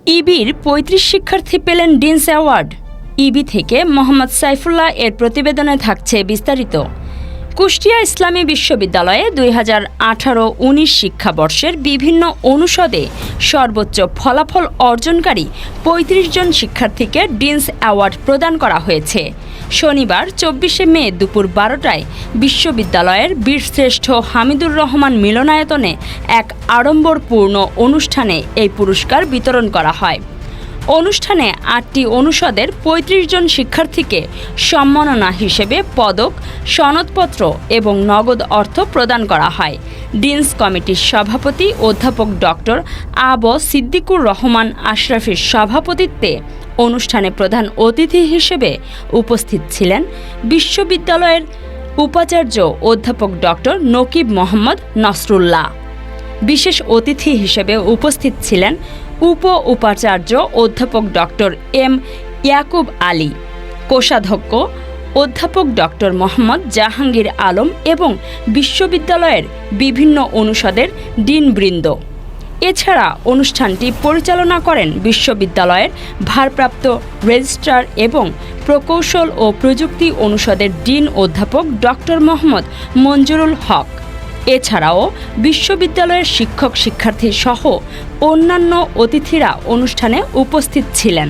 ইবির ৩৫ শিক্ষার্থী পেলেন deans award. ইবি থেকে মোহাম্মদ সাইফুল্লাহ এর প্রতিবেদনে থাকছে বিস্তারিত। কুষ্টিয়া ইসলামী বিশ্ববিদ্যালয়ে ২০১৮-১৯ শিক্ষাবর্ষের বিভিন্ন অনুষদে সর্বোচ্চ ফলাফল অর্জনকারী ৩৫ জন শিক্ষার্থীকে ডিনস অ্যাওয়ার্ড প্রদান করা হয়েছে। শনিবার ২৪শে মে দুপুর ১২টায় বিশ্ববিদ্যালয়ের বীরশ্রেষ্ঠ হামিদুর রহমান মিলনায়তনে এক আড়ম্বরপূর্ণ অনুষ্ঠানে এই পুরস্কার বিতরণ করা হয়। অনুষ্ঠানে ৮টি অনুষদের ৩৫ জন শিক্ষার্থীকে সম্মাননা হিসেবে পদক, সনদপত্র এবং নগদ অর্থ প্রদান করা হয়। ডিনস কমিটির সভাপতি অধ্যাপক ডক্টর আব সিদ্দিকুর রহমান আশরাফির সভাপতিত্বে অনুষ্ঠানে প্রধান অতিথি হিসেবে উপস্থিত ছিলেন বিশ্ববিদ্যালয়ের উপাচার্য অধ্যাপক ডক্টর নকিব মোহাম্মদ নসরুল্লাহ। বিশেষ অতিথি হিসেবে উপস্থিত ছিলেন উপাচার্য অধ্যাপক ডক্টর এম ইয়াকুব আলী, কোষাধ্যক্ষ অধ্যাপক ডক্টর মোহাম্মদ জাহাঙ্গীর আলম এবং বিশ্ববিদ্যালয়ের বিভিন্ন অনুষদের ডিনবৃন্দ। এছাড়া অনুষ্ঠানটি পরিচালনা করেন বিশ্ববিদ্যালয়ের ভারপ্রাপ্ত রেজিস্ট্রার এবং প্রকৌশল ও প্রযুক্তি অনুষদের ডিন অধ্যাপক ডক্টর মোহাম্মদ মঞ্জুরুল হক। এছাড়াও বিশ্ববিদ্যালয়ের শিক্ষক শিক্ষার্থী সহ অন্যান্য অতিথিরা অনুষ্ঠানে উপস্থিত ছিলেন।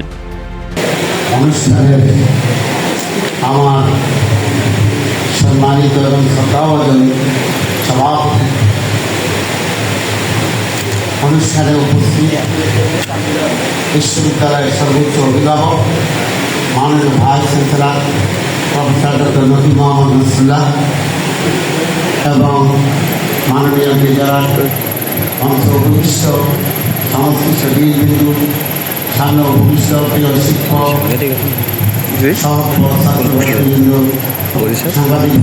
আমার সম্মানিত এবং শ্রদ্ধাভাজন সভাপতি, অনুষ্ঠানে উপস্থিত বিশ্ববিদ্যালয়ের সর্বোচ্চ অভিভাবক মাননীয় vice chancellor professor doctor Nakib Mohammad Nasrullah এবং মাননীয় বিদ্যালয় অংশ ভূমিষ্ঠ সংশ্লিষ্ট দিনবিন্দু সামনে ভূমিষ্ঠ প্রিয় শিক্ষক সাংবাদিক,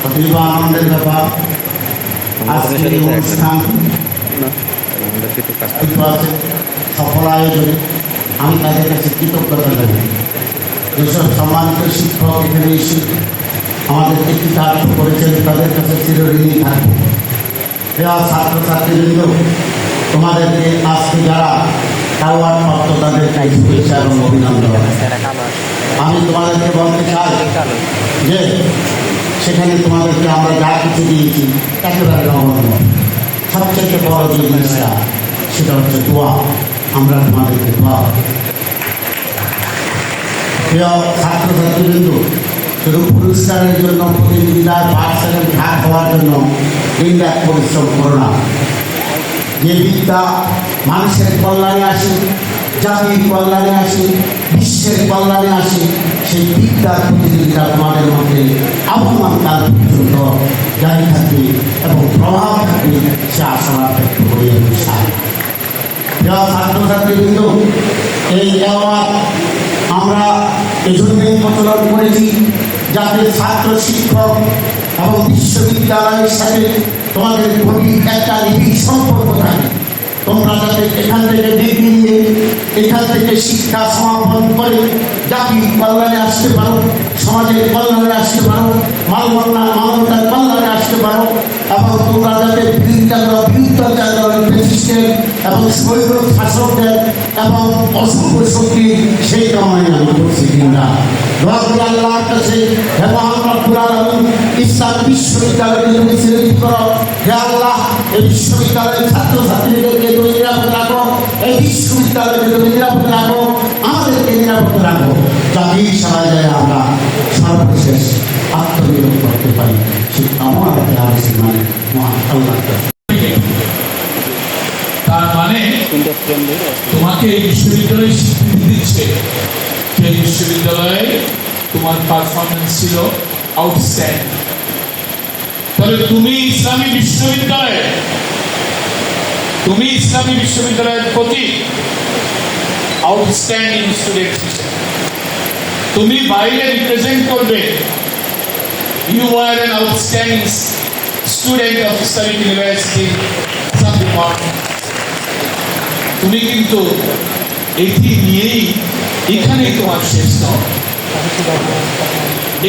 অতীব আনন্দের ব্যাপার আজকের এই অনুষ্ঠান সফল আয়োজনে আমি তাদের কাছে কৃতজ্ঞতা জানাই। যেসব সম্মানিত শিক্ষক এখানে এসে আমাদেরকে কৃতার্থ করেছেন তাদের কাছে চিরঋণী থাকবো। প্রিয় ছাত্রছাত্রীবৃন্দ, তোমাদেরকে আজকে যারা অ্যাওয়ার্ড প্রাপ্ত তাদেরকে শুভেচ্ছা এবং অভিনন্দন। আমি তোমাদেরকে বলতে চাই যে সেখানে তোমাদেরকে আমরা যা কিছু দিয়েছি একেবারে নগণ্য। সবচেয়ে বড় যে জিনিসটা সেটা হচ্ছে দোয়া। আমরা তোমাদেরকে দোয়া। প্রিয় ছাত্রছাত্রীবৃন্দ, শুধু পুরস্কারের জন্য প্রতিযোগিতার পাঠশালায় ভাগ হওয়ার জন্য দিনরাত পরিশ্রম করো না। যে বিদ্যা মানুষের কল্যাণে আসে, জাতির কল্যাণে আসে, বিশ্বের কল্যাণে আসে, সেই বিদ্যার প্রতিযোগিতা তোমাদের মধ্যে আবহমান কাল পর্যন্ত জারি থাকবে এবং প্রভাব থাকবে, সে আশাবাদ ব্যক্ত করি। ছাত্রছাত্রীবৃন্দ, এই অ্যাওয়ার্ড আমরা এজন্যই প্রচলন করেছি যাতে ছাত্র শিক্ষক এবং বিশ্ববিদ্যালয়ের সাথে তোমাদের গভীর একটা নিবিড় সম্পর্ক থাকে। তোমরা যাতে এখান থেকে ডিগ্রি নিয়ে এখান থেকে শিক্ষা সমাপন করে জাতির কল্যাণে আসতে পারো, সমাজের কল্যাণে আসতে পারো, মানবতার কল্যাণে আসতে পারো এবং তোমরা যাতে বিরুদ্ধাচার এবং শৈল শাসকদের এবং অশুভ শক্তি সেই কারণে আমি করছি কিনা আল্লাহর কাছে এবং ইসলাম বিশ্ববিদ্যালয়কে তুমি সিলেক্ট করো। হে আল্লাহ, এই বিশ্ববিদ্যালয়ের ছাত্রছাত্রীদেরকে তুমি নিরাপদ রাখো, এই বিশ্ববিদ্যালয়কে তুমি নিরাপদ রাখো, আমাদেরকে নিরাপদ রাখো, জাতির সেবায় যায় আমরা সর্বশেষ আত্মনিয়োগ করতে পারি। সেই আমাদেরকে আসছে মানে মহান আল্লাহ। তার মানে তোমাকে এই বিশ্ববিদ্যালয় স্বীকৃতি দিচ্ছে যে বিশ্ববিদ্যালয়ে তোমার পারফরমেন্স ছিল আউটস্ট্যান্ডিং। তাহলে তুমি ইসলামী বিশ্ববিদ্যালয়ের প্রতি আউটস্ট্যান্ডিং স্টুডেন্ট হিসেবে তুমি বাইরে রিপ্রেজেন্ট করবে। You are an outstanding student of Islamic University Islam department. তুমি কিন্তু এটি নিয়েই এখানেই তোমার শেষ নয়।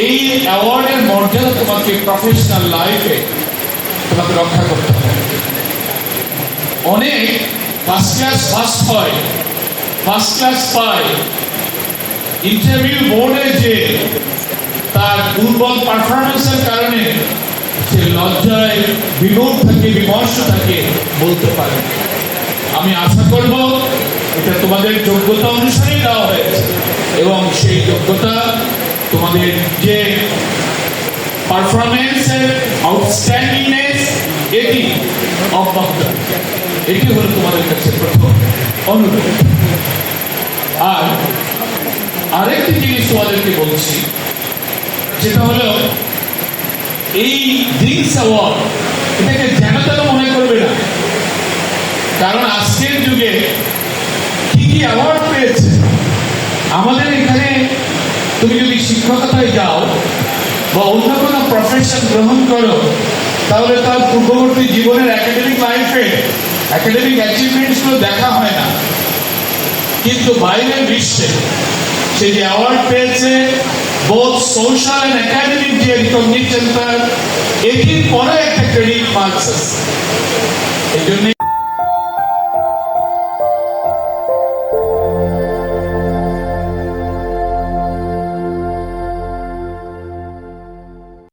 এই অ্যাওয়ার্ডের মর্যাদা তোমাকে প্রফেশনাল লাইফে তোমাকে রক্ষা করতে হবে। অনেক ফার্স্ট ক্লাস ফার্স্ট হয়, ফার্স্ট ক্লাস পায়, ইন্টারভিউ বোর্ডে যে তার দুর্বল পারফরমেন্সের কারণে সে লজ্জায় বিমূঢ় থাকে, বিমর্ষ থাকে, বলতে পারে। আমি আশা করব এটা তোমাদের যোগ্যতা অনুসারে দেওয়া হয়েছে এবং সেই যোগ্যতা তোমাদের যে পারফরমেন্সের আউটস্ট্যান্ডিংনেস এটি অব্যাহত, এটি হলো তোমাদের কাছে প্রথম অনুরোধ। আর আরেকটি জিনিস তোমাদেরকে বলছি, যেটা হলো এই ড্রিঙ্কস অ্যাওয়ার্ড এটাকে যেন তেন মনে করবে না, কারণ আজকের যুগে কি কি অ্যাওয়ার্ড পেয়েছে আমাদের এখানে। তুমি যদি শিক্ষকতায় যাও বা অন্য কোনো প্রফেশন গ্রহণ করো, তাহলে তার পূর্ববর্তী জীবনের একাডেমিক লাইফে একাডেমিক অ্যাচিভমেন্টসগুলো দেখা হয় না, কিন্তু বাইরের বিশ্বে সে যে অ্যাওয়ার্ড পেয়েছে, বোথ সোশ্যাল অ্যান্ড একাডেমিক যে রিকগনিশন, তার এটির পরে একটা ক্রেডিট মার্কস আছে। এই জন্য